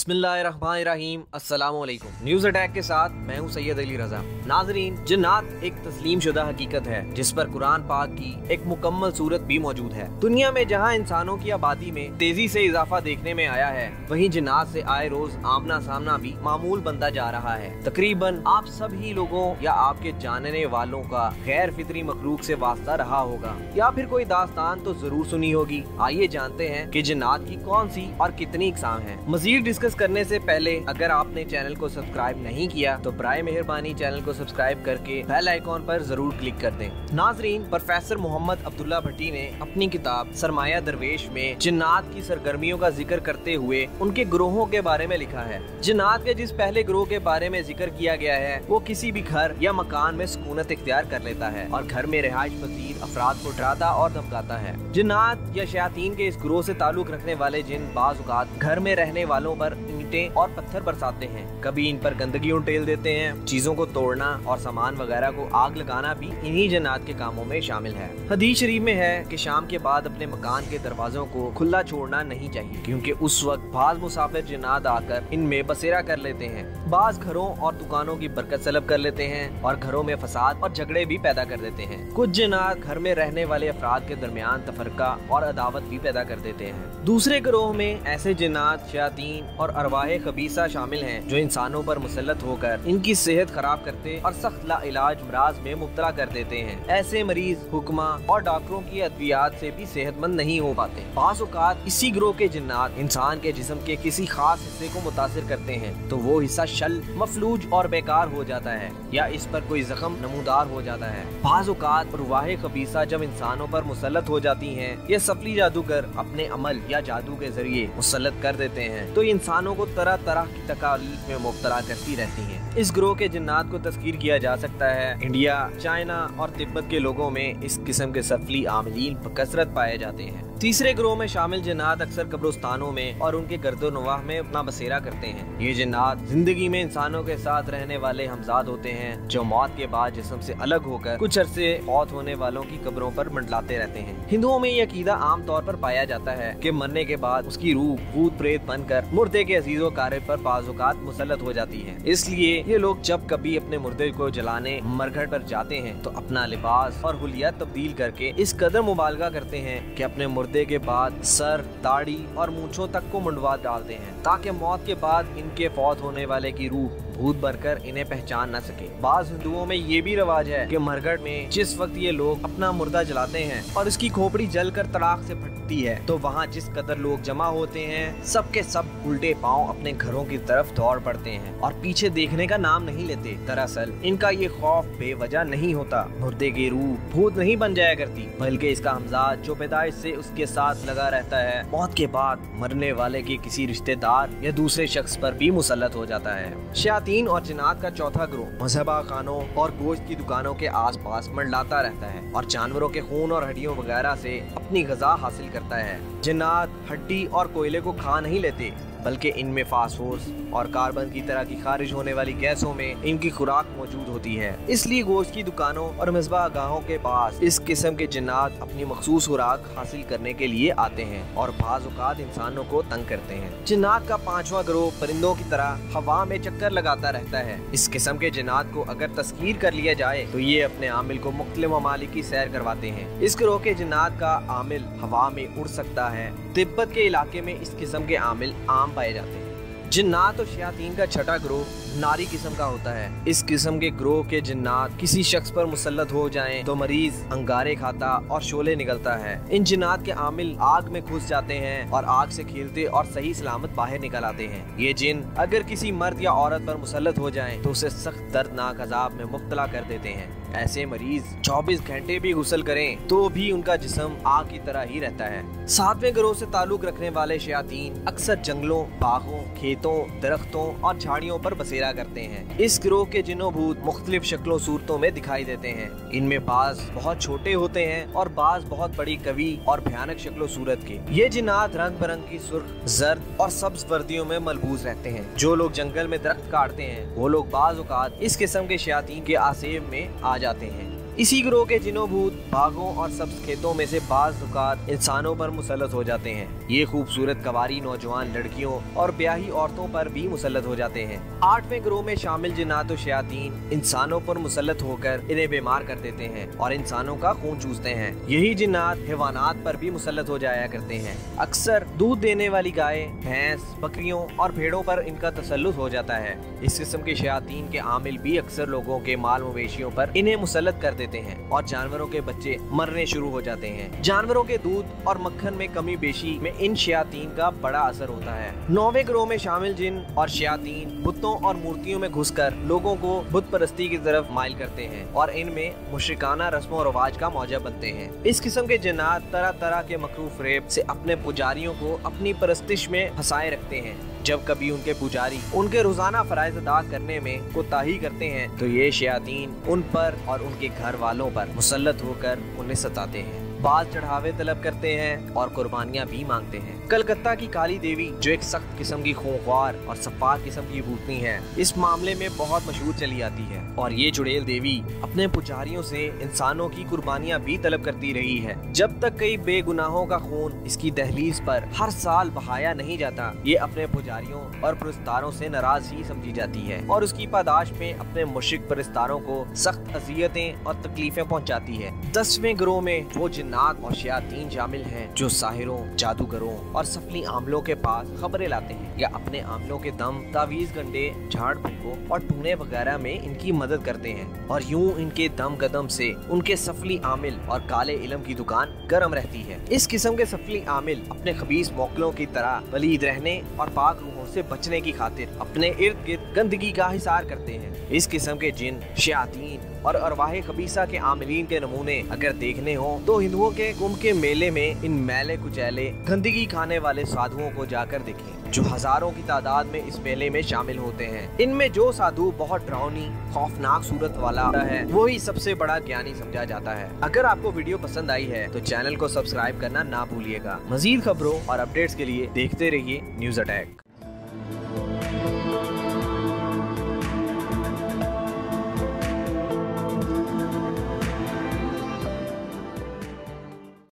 बिस्मिल्लाहिर्रहमानिर्रहीम अस्सलामुअलैकुम। News attack के साथ मैं हूं सैयद अली रजा। नाजरीन, जिन्नात एक तस्लीम शुदा हकीकत है जिस पर कुरान पाक की एक मुकम्मल सूरत भी मौजूद है। दुनिया में जहां इंसानों की आबादी में तेजी से इजाफा देखने में आया है, वहीं जिन्नात से आए रोज आमना सामना भी मामूल बनता जा रहा है। तकरीबन आप सभी लोगों या आपके जानने वालों का गैर फितरी मखलूक से वास्ता रहा होगा या फिर कोई दास्तान तो जरूर सुनी होगी। आइए जानते हैं कि जिन्नात की कौन सी और कितनी इकसाम है। मजीद डिस्कस करने से पहले अगर आपने चैनल को सब्सक्राइब नहीं किया तो बराए मेहरबानी चैनल को सब्सक्राइब करके बेल आइकॉन पर जरूर क्लिक कर दें। नाजरीन, प्रोफेसर मोहम्मद अब्दुल्ला भट्टी ने अपनी किताब सरमाया दरवेश में जिन्नात की सरगर्मियों का जिक्र करते हुए उनके ग्रोहों के बारे में लिखा है। जिन्नात के जिस पहले ग्रोह के बारे में जिक्र किया गया है वो किसी भी घर या मकान में सुकूनत इख्तियार कर लेता है और घर में रिहाइश पजीर अफराद को डराता और धमकाता है। जिन्नात या शयातीन के इस ग्रोह से ताल्लुक रखने वाले जिन बाज़ औक़ात घर में रहने वालों पर ईंटें और पत्थर बरसाते हैं, कभी इन पर गंदगी उंडेल देते हैं। चीजों को तोड़ना और सामान वगैरह को आग लगाना भी इन्हीं जिन्नात के कामों में शामिल है। हदीस शरीफ में है कि शाम के बाद अपने मकान के दरवाजों को खुला छोड़ना नहीं चाहिए, क्योंकि उस वक्त बाज मुसाफिर जिन्नात आकर इनमें बसेरा कर लेते हैं। बाज घरों और दुकानों की बरकत सलब कर लेते हैं और घरों में फसाद और झगड़े भी पैदा कर देते हैं। कुछ जिन्नात घर में रहने वाले अफराद के दरमियान तफरका और अदावत भी पैदा कर देते हैं। दूसरे ग्रोह में ऐसे जिन्नात, शयातीन और अरवाहे खबीसा शामिल हैं जो इंसानों पर मुसल्लत होकर इनकी सेहत खराब करते और सख्त लाइलाज मराज में मुब्तला कर देते हैं। ऐसे मरीज हुक्मा और डॉक्टरों की अद्वियात से भी सेहतमंद नहीं हो पाते। बाज़ औक़ात इसी ग्रोह के जिन्नात इंसान के जिस्म के किसी खास हिस्से को मुतासिर करते हैं तो वो हिस्सा शल, मफलूज और बेकार हो जाता है या इस पर कोई जख्म नमूदार हो जाता है। बाज़ औक़ात अरवाहे खबीसा जब इंसानों पर मुसल्लत हो जाती हैं, ये सफली जादूगर अपने अमल या जादू के जरिए मुसल्लत कर देते हैं तो इंसानों को तरह तरह की तकालीफ में मुब्तला करती रहती हैं। इस ग्रोह के जिन्नात को तस्कीर किया जा सकता है। इंडिया, चाइना और तिब्बत के लोगों में इस किस्म के सफली आमलीन बकसरत पाए जाते हैं। तीसरे ग्रोह में शामिल जिन्नात अक्सर कब्रिस्तानों में और उनके गर्दो नवाह में अपना बसेरा करते हैं। ये जिन्नात जिंदगी में इंसानों के साथ रहने वाले हमजाद होते हैं जो मौत के बाद जिस्म से अलग होकर कुछ अरसे फौत होने वालों की कब्रों पर मंडलाते रहते हैं। हिंदुओं में ये अकीदा आम तौर पर पाया जाता है कि मरने के बाद उसकी रूह भूत प्रेत बनकर मुर्दे के अजीजों कार्य पर बाज़ औक़ात मुसल्लत हो जाती है। इसलिए ये लोग जब कभी अपने मुर्दे को जलाने मरघट पर जाते हैं तो अपना लिबास और हुलिया तब्दील करके इस कदर मुबालगा करते हैं कि अपने मुर्दे के बाद सर, दाढ़ी और मूंछों तक को मुंडवा डालते हैं ताकि मौत के बाद इनके फौत होने वाले की रूह भूत बनकर इन्हें पहचान न सके। बाज़ हिंदुओं में ये भी रिवाज है कि मरघट में जिस वक्त ये लोग अपना मुर्दा जलाते हैं और इसकी खोपड़ी जलकर तड़ाक से फटती है तो वहाँ जिस कदर लोग जमा होते हैं सब के सब उल्टे पांव अपने घरों की तरफ दौड़ पड़ते हैं और पीछे देखने का नाम नहीं लेते। दरअसल इनका ये खौफ बेवजह नहीं होता। मुर्दे की रूह भूत नहीं बन जाया करती, बल्कि इसका हमजाद जो पैदाइश से उसके साथ लगा रहता है मौत के बाद मरने वाले के किसी रिश्तेदार या दूसरे शख्स पर भी मुसल्लत हो जाता है। शयातीन और जिन्नात का चौथा ग्रोह मजहबा खानों और गोश्त की दुकानों के आसपास मंडलाता रहता है और जानवरों के खून और हड्डियों वगैरह से अपनी ग़िज़ा हासिल करता है। जिन्नात हड्डी और कोयले को खा नहीं लेते, बल्कि इनमें फास्फोरस और कार्बन की तरह की खारिज होने वाली गैसों में इनकी खुराक मौजूद होती है। इसलिए गोश्त की दुकानों और मिसबा गाहों के पास इस किस्म के जिन्नात अपनी मखसूस खुराक हासिल करने के लिए आते हैं और बाज़ औक़ात इंसानों को तंग करते हैं। जिन्नात का पांचवा ग्रोह परिंदों की तरह हवा में चक्कर लगाता रहता है। इस किस्म के जिन्नात को अगर तस्कीर कर लिया जाए तो ये अपने आमिल को मुख्तलिफ ममालिक की सैर करवाते हैं। इस ग्रोह के जिन्नात का आमिल हवा में उड़ सकता है। तिब्बत के इलाके में इस किस्म के आमिल आम पाए जाते हैं। जिन्नात और शयातीन का छठा ग्रोह नारी किस्म का होता है। इस किस्म के ग्रोह के जिन्नात किसी शख्स पर मुसल्लत हो जाएं तो मरीज अंगारे खाता और शोले निकलता है। इन जिन्नात के आमिल आग में घुस जाते हैं और आग से खेलते और सही सलामत बाहर निकल आते हैं। ये जिन अगर किसी मर्द या औरत पर मुसल्लत हो जाएं तो उसे सख्त दर्दनाक अजाब में मुब्तला कर देते हैं। ऐसे मरीज 24 घंटे भी गुस्ल करें तो भी उनका जिस्म आग की तरह ही रहता है। सातवें ग्रोह से ताल्लुक रखने वाले शयातीन अक्सर जंगलों, बागों, खेतों, दरख्तों और झाड़ियों पर बसेरा करते हैं। इस ग्रोह के जिन्नो भूत मुख्तलिफ शक्लों सूरतों में दिखाई देते हैं। इनमें बाज बहुत छोटे होते हैं और बाज बहुत बड़ी, कवी और भयानक शक्लो सूरत के। ये जिन्नात रंग बिरंग की सुर्ख, जर्द और सब्ज वर्दियों में मलबूस रहते हैं। जो लोग जंगल में दरख्त काटते हैं वो लोग बाज औक़ात इस किस्म के शयातीन के आसेब में आ जाते हैं। इसी ग्रोह के जिनों भूत बागों और सब्ज खेतों में से बाज औकात इंसानों पर मुसल्लत हो जाते हैं। ये खूबसूरत कवारी नौजवान लड़कियों और ब्याही औरतों पर भी मुसल्लत हो जाते हैं। 8वें ग्रोह में शामिल जिन्नात और शयातीन इंसानों पर मुसल्लत होकर इन्हें बीमार कर देते हैं और इंसानों का खून चूसते हैं। यही जिन्नात हैवानात पर भी मुसल्लत हो जाया करते हैं। अक्सर दूध देने वाली गाय, भैंस, बकरियों और भेड़ों पर इनका तसल्लुत हो जाता है। इस किस्म के शयातीन के आमिल भी अक्सर लोगों के माल मवेशियों पर इन्हें मुसल्लत कर देते हैं और जानवरों के बच्चे मरने शुरू हो जाते हैं। जानवरों के दूध और मक्खन में कमी बेशी में इन शयातीन का बड़ा असर होता है। 9वें ग्रोह में शामिल जिन और शयातीन बुतों और मूर्तियों में घुसकर लोगों को बुत परस्ती की तरफ माइल करते हैं और इनमें मुशरिकाना रस्मों और रवाज का मौजा बनते हैं। इस किस्म के जिन्नात तरह तरह के मकरूफ फरेब से अपने पुजारियों को अपनी परस्तिश में फंसाए रखते हैं। जब कभी उनके पुजारी उनके रोजाना फराइज अदा करने में कोताही करते हैं तो ये शयातीन उन पर और उनके घर वालों पर मुसल्लत होकर उन्हें सताते हैं। बाल चढ़ावे तलब करते हैं और कुर्बानियां भी मांगते हैं। कलकत्ता की काली देवी, जो एक सख्त किस्म की खूंखार और सफाक किस्म की भूतनी है, इस मामले में बहुत मशहूर चली आती है और ये चुड़ैल देवी अपने पुजारियों से इंसानों की कुर्बानियां भी तलब करती रही है। जब तक कई बेगुनाहों का खून इसकी दहलीज पर हर साल बहाया नहीं जाता, ये अपने पुजारियों और परस्तारों से नाराज ही समझी जाती है और उसकी पादाश में अपने मुश्रिक परस्तारों को सख्त अजियतें और तकलीफें पहुँचाती है। 10वें ग्रोह में वो जिन्नात और शयातीन शामिल हैं जो साहिरों, जादूगरों और सफली आमलों के पास खबरें लाते हैं या अपने आमलों के दम, तावीज, गंडे, झाड़ फूकों और टूने वगैरह में इनकी मदद करते हैं और यूं इनके दम कदम से उनके सफली आमिल और काले इल्म की दुकान गर्म रहती है। इस किस्म के सफली आमिल अपने खबीस मौकलों की तरह वलीद रहने और पाक रूहों से बचने की खातिर अपने इर्द गिर्द गंदगी का हिसार करते हैं। इस किस्म के जिन, शयातीन और अरवाहे खबीसा के आमिलीन के नमूने अगर देखने हो तो हिंदुओं के कुंभ के मेले में इन मैले कुचैले गंदगी खाने वाले साधुओं को जाकर देखें जो हजारों की तादाद में इस मेले में शामिल होते हैं। इनमें जो साधु बहुत डरावनी, खौफनाक सूरत वाला है, वही सबसे बड़ा ज्ञानी समझा जाता है। अगर आपको वीडियो पसंद आई है तो चैनल को सब्सक्राइब करना ना भूलिएगा। मजीद खबरों और अपडेट्स के लिए देखते रहिए न्यूज़ अटैक।